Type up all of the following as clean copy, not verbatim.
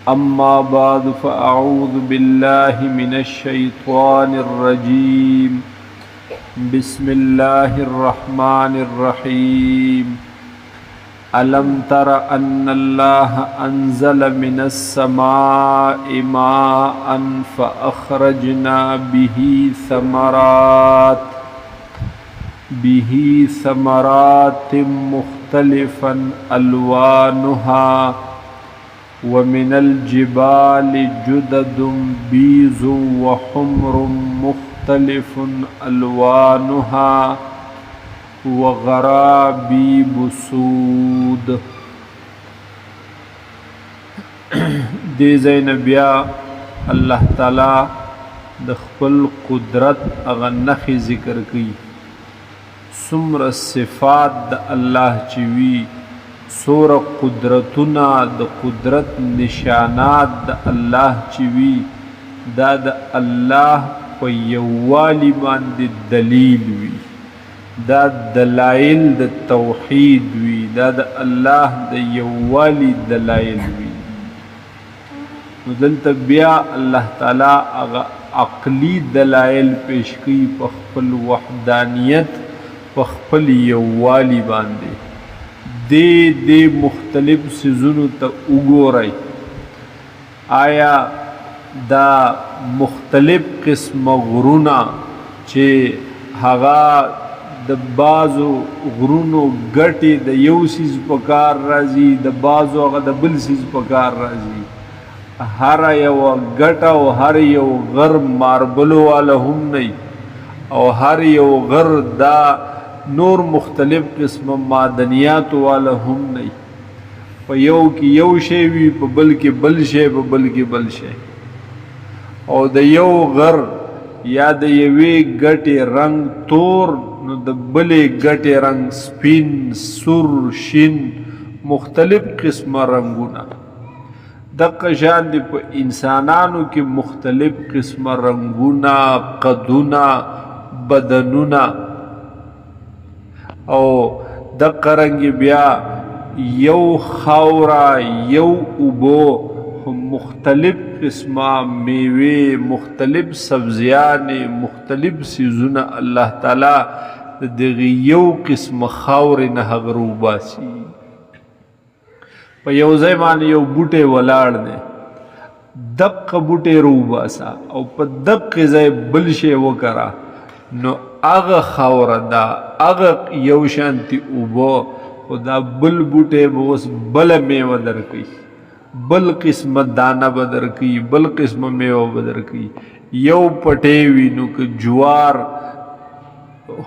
أما بعد فأعوذ بالله من الشيطان الرجيم بسم الله الرحمن الرحيم ألم تر أن الله أنزل من السماء ماء فأخرجنا به ثمرات مختلفا ألوانها ومن الجبال جدد بيض وحمر مختلف ألوانها وغرابيب سود. دې ځای نه بیا الله تعالی د خپل قدرت هغه نښې ذکر کوي. څومره صفات د الله چې وي، څومره قدرتونه د قدرت نشانات د الله چې وي، دا د الله په یووالي باندې دلیل وي، دا دلایل د توحید وي، دا د الله د یووالي دلایل وي. نو دلته بیا الله تعالی هغه عقلي دلایل پیش کوي په خپل وحدانیت، په خپل یووالي باندې. دې مختلف څیزونو ته وګورئ، آیا دا مختلف قسم غرونه چې هغه د بعضو غرونو ګټې د یو څیز په کار راځي، د بعضو هغه د بل څیز په کار راځي. هر یو ګټه او هر یو غر ماربلو والا هم نه، او هر یو غر دا نور مختلف قسم معدنیات والا هم نه. په یو کې یو شی وي، په بل کې بل شی، په بل کې بل شی. او د یو غر یا د یوې ګټې رنگ تور، نو د بلې ګټې رنگ سپین، سور، شین، مختلف قسمه رنگونه. دغه شان دی په انسانانو کې مختلف قسمه رنگونه، قدونه، بدنونه. او دغه رنګ بیا یو خاوره، یو اوبو، مختلف قسمه میوه، مختلف سبزیان، مختلف سیزونه الله تعالی دغه یو قسم خاورې نه هغه روباسي. په یو ځای باندې یو بوټی ولاړ دی، دغه بوټی روباسه او په دغه ځای بل شی وکره، نو هغه خاوره ده، هغه یو شانتي اوبه، خو دا بل بوټی به اوس بله میوه درکوي، بل قسمه دانه به درکوي، بل قسمه میوه به درکوي. یو پټی وي، نو که جوار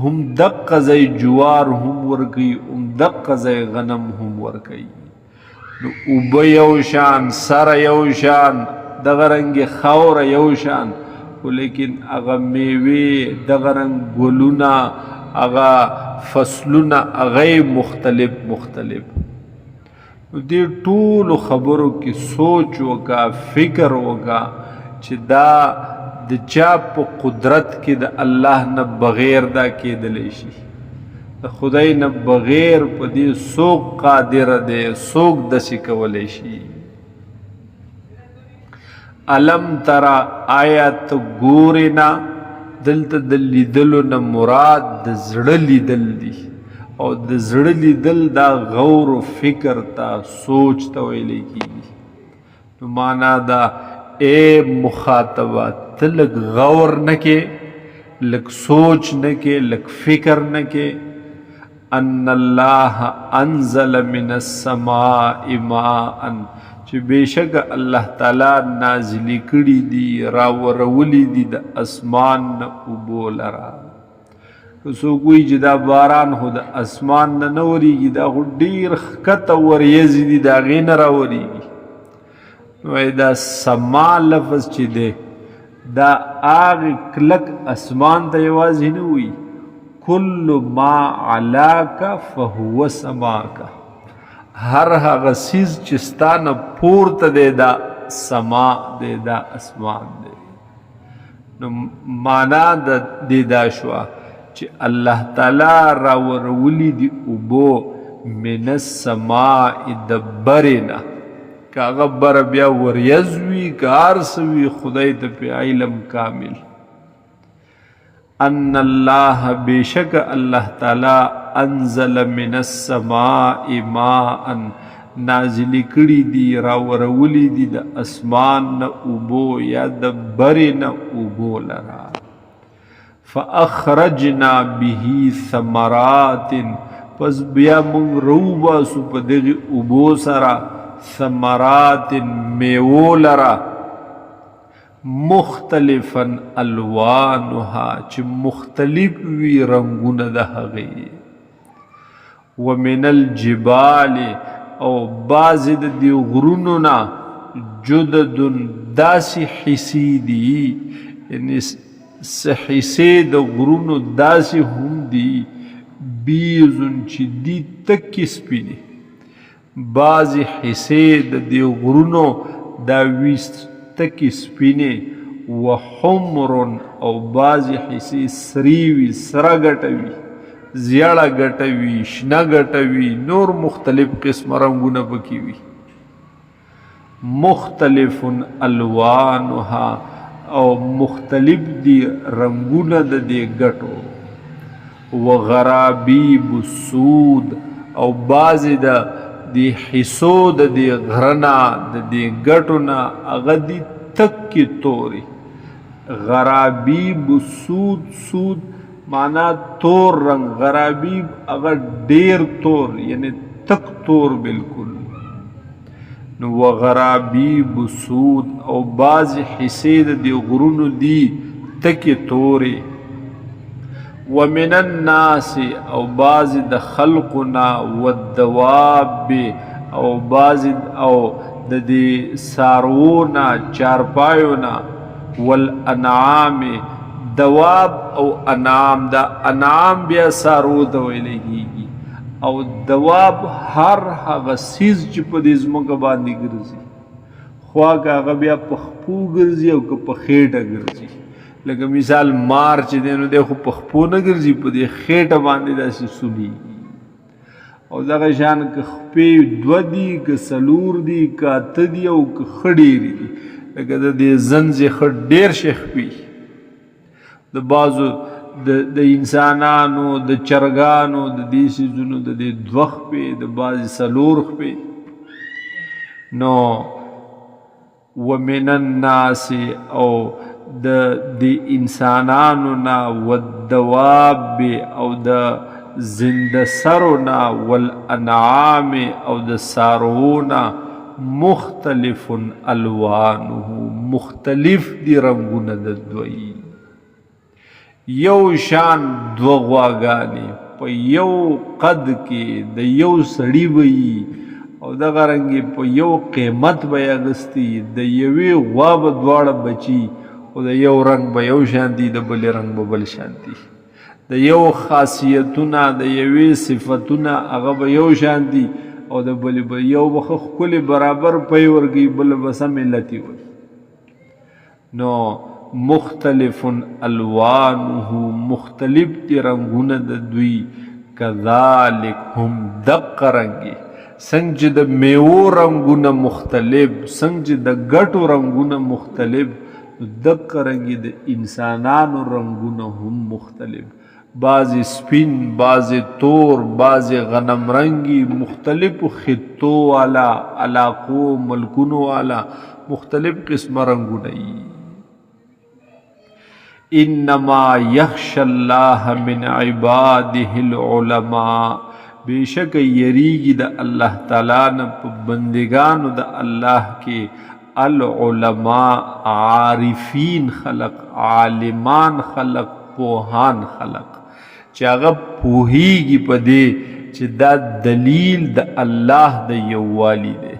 هم دغه ځای جوار هم ورکوي، هم دغه ځای غنم هم ورکوي. نو اوبه یو شان، سره یو شان، دغه رنګ خاوره یو شان، خو لیکن هغه میوې، دغه رنګ ګلونه، هغه فصلونه، هغه مختلف مختلف. نو دې ټولو خبرو کې سوچ وکړه، فکر وکړه چې دا د چا په قدرت کې د الله نه بغیر دا کېدلی شي. د خدای نه بغیر په دې څوک قادر دی، څوک داسې کولی شي. علم ترى آیات ګورنا، دلته د لیدلو نه مراد د زړه لیدل دي، او د زړه لیدل دا غور و فکر ته، سوچ ته ویلی کیږي. نو معنا دا اے مخاطبه، ته لږ غور نه کې، لږ سوچ نه کې، لږ فکر نه کې. ان الله انزل من السماء ماء، چې بېشک الله تعالی نازلی کړي دي، راورولی دي د اسمان نه اوبو لره. که څوک وایي چې دا باران خو د اسمان نه نه ورېږي، دا خو ډېر ښکته وریځې دي، د هغې نه راورېږي. نو دا سما لفظ چې دی، دا هغې کلک اسمان ته یوازې نه وي. کل ما علاک فهو سماک، هر هغه څیز چې ستا نه پورته دی، دا سما دی، دا اسمان دی. نو معنا د دې دا شوه چې الله تعالی راورولی دی اوبو من السماء د برنا، که هغه بره بیا وریځ وي که هر څه وي خدای ته پې علم کامل. ان الله بیشک الله تعالی انزل من السماء ماء نازلی کړي دي راورولی دي د اسمان نه اوبو یا د برې نه اوبو لرا. فاخرجنا به ثمرات پس بیا مونږ روباسو په دغې اوبو سره ثمرات میوو لرا مختلفا الوانها چې مختلف وي رنگونه د هغې. ومن الجبال او بعضې د دې غرونو نه جدد داسې حصې دي یعنې څه حصې د غرونو داسې هم دي بیزن چې دي تکې سپینې. بعضې حصې د دې غرونو دا وي تکې سپینې وحمر او بعضې حصې سرې وي سره ګټه وي زیړه ګټه وي شنه ګټه وي نور مختلف قسمه رنګونه پکې وي. مختلف الوانها او مختلف دي رنگونه د دې ګټو. وغرابیب السود او بعضې د دې حصو د دې غرنه د دې ګټو نه هغه دي تکې تورې. غرابیب السود سود معنا تور رنگ غرابیب هغه ډیر تور یعنی تک تور بالکل. نو وغرابیب سود او بعض حصې د دې غرونو دي تکې تورې. ومن الناس او بعض د خلقنا والدواب او بعض او د دې څاروونه چارپایونه والانعام دواب او انعام. دا انعام بیا څارو ته ویلی کېږي او دواب هر هغه څیز چې په دې ځمکه باندې ګرځي خوا که هغه بیا په خپو ګرځي او که په خېټه ګرځي. لکه مثال مار چې دی نو دی خو په خپو نه ګرځي په دې خېټه باندې داسې سولیږي. او دغه شان که خپې دوه دي که څلور دي که اته دي او که ښه ډېرې دي لکه د دې زنځې ښه ډېر شي خپې د بعضو د انسانانو د چرګانو د دې څیزونو د دې دوه خپې د بعضې څلور خپې. نو ومن الناس او د انسانانو نه والدواب او د زنده سرو نه والانعام او د څاروو نه مختلف الوانه مختلف دي رنگونه د دوی. یو شان دو غواګانې په یو قد کې د یو سړي وي او دغه رنګې په یو قیمت به یې اخیستي د یوې غوا به دواړه بچي او د یو رنګ به یو شان دي د بلې رنګ به بل شان دي. د یو خاصیتونه د یوې صفتونه هغه به یو شان دي او د بلې به یو به ښکلې برابر پی ورکوي بله به سم علتي وي. نو مختلف الوانه مختلف دي رنگونه د دوی. کذالک هم دق رنگی څنګه چې د میوو رنگونه مختلف څنګه چې د ګټو رنگونه مختلف دق رنگی د انسانانو رنگونه هم مختلف. بعضی سپین بعضی تور بعضی غنم رنگی مختلف خطو والا علاقو ملکونو والا مختلف قسم رنگونه ای. انما یخشى الله من عباده العلماء بیشک یریږي د الله تعالی نه په بندگانو د الله کې العلماء عارفین خلق عالمان خلق پوهان خلق چې هغه پوهیږي په دې چې دا دلیل د الله د یووالي دی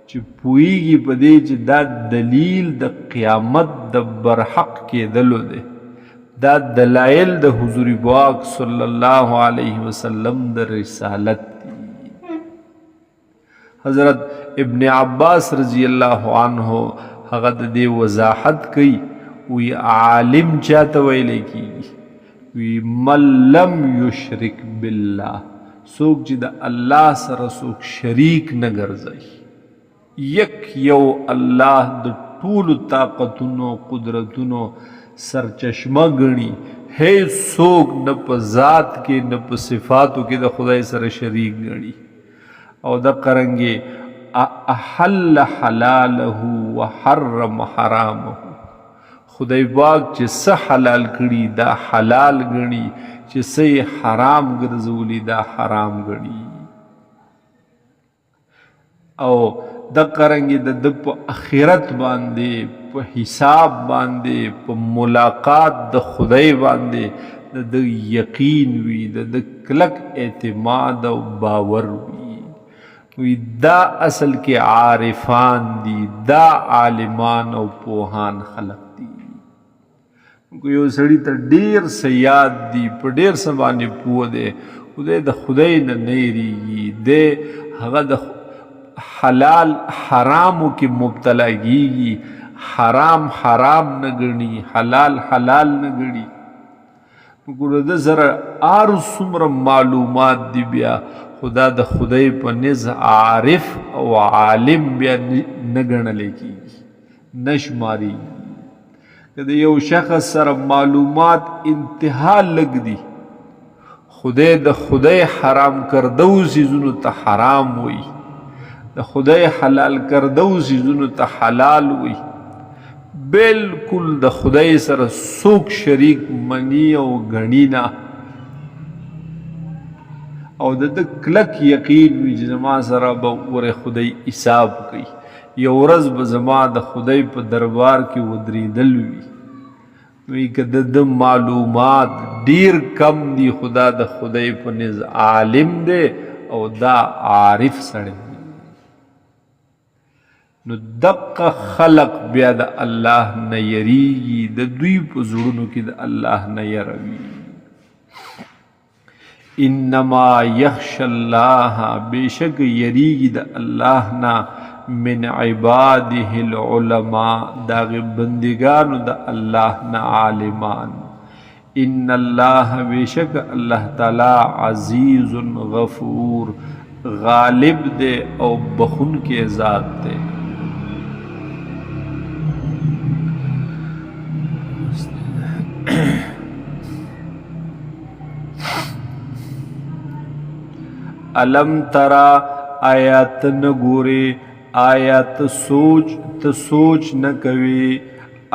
چې پوهیږي په دې چې دا دلیل د قیامت د برحق کېدلو دی دا دلائل د حضور پاک صلی الله علیه وسلم د رسالت دی. حضرت ابن عباس رضی الله عنه هغه د دې وضاحت کوي وی عالم چاته ویلی کیږي وی من لم یشرک بالله څوک چې د الله سره څوک شریک نه ګرځي یک یو الله د ټولو طاقتونو قدرتونو سرچشمه ګڼي، هیڅ څوک نه په ذات کې نه په صفاتو کې د خدای سره شریک ګڼي. او د قرنګي احل حلاله وحرم حرامه، خدای پاک چې څه حلال کړي دا حلال ګڼي، چې څه حرام ګرځولي دا حرام ګڼي. او د قرنګي د په آخرت باندې، په حساب باندې، په ملاقات د خدای باندې د یقین وي، د کلک اعتماد او باور وي. دا اصل کې عارفان دي، دا عالمان او پوهان خلق دي. یو سړی ته ډیر څه یاد دي، په ډیر څه باندې پوه دی، خدای د خدای نه نه یریږي، دی هغه د حلال حرامو کې مبتلا کیږي، حرام حرام نه ګڼي، حلال حلال نه ګڼي. ګوره د سره هر څومره معلومات دي، بیا خدا د خدای په نز عارف او عالم بیا نه ګڼلی کیږي، نه شمارېږي. که د یو شخص سره معلومات انتها لږ دي، خدای د خدای حرام کردو چیزونو ته حرام وي، د خدای حلال کردو چیزونو ته حلال وي، بالکل د خدای سره څوک شریک منی او ګڼي نه. او د کلک یقین وي چې زما سره به ور خدای حساب کوي، یو ورځ به زما د خدای په دربار کې ودرېدل وي که د معلومات ډیر کم دي، خدا د خدای په نز عالم دی او دا عارف سړی. نو دقه خلق بیا د الله نه یریږي، د دوی په زړونو کې د الله نه یره وي. انما یخشى الله، بیشک یریږي د الله نه، من عباده العلماء، داغ بندگانو د الله نه عالمان. ان الله، بیشک الله تعالی عزیز غفور، غالب دے او بخون کے ذات دے. علم ترا، آیات نگورے، آیات سوچ نکوی،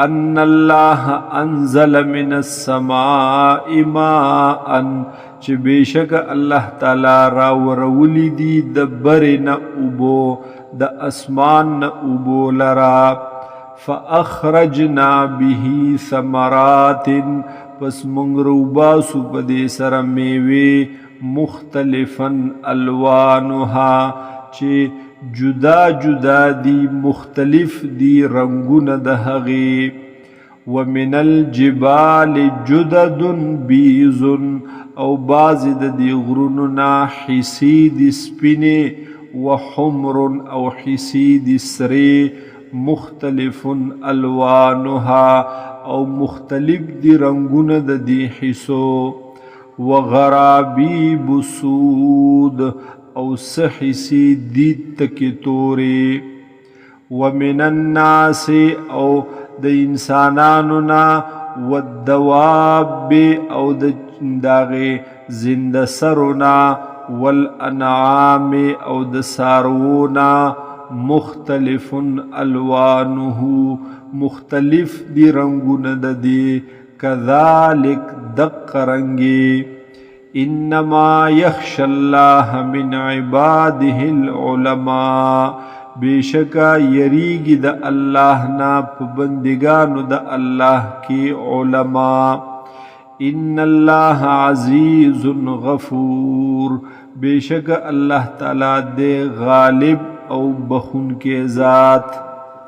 ان اللہ انزل من السماء ماء، چه بیشک اللہ تعالی راورولی دی دبر نا اوبو، دا اسمان نا اوبو لرا. فاخرجنا به ثمرات، پس منگروباسو پدی سر میوی، مختلفا الوانها، چه جدا جدا دی، مختلف دی رنگون دهغی. ومن الجبال جدد بیض، او باز دی غروننا حسید سپینه، وحمر او حسید سری، مختلف الوانها، او مختلف دی رنگون دی حسو. وغرابیب سود، او سحسی دید تکی توری. ومن الناس، او د انسانانونا، والدواب، او داغی زند سرونا، والانعام، او د سارونا، مختلف الوانه، مختلف دی رنگون دی. کذالک دق رنگی. انما یخشى الله من عباده العلماء، بیشکا یریگی دا اللہ نا پبندگانو دا اللہ کی علماء. ان اللہ عزیز غفور، بیشک اللہ تعالی دے غالب او بخون کے ذات.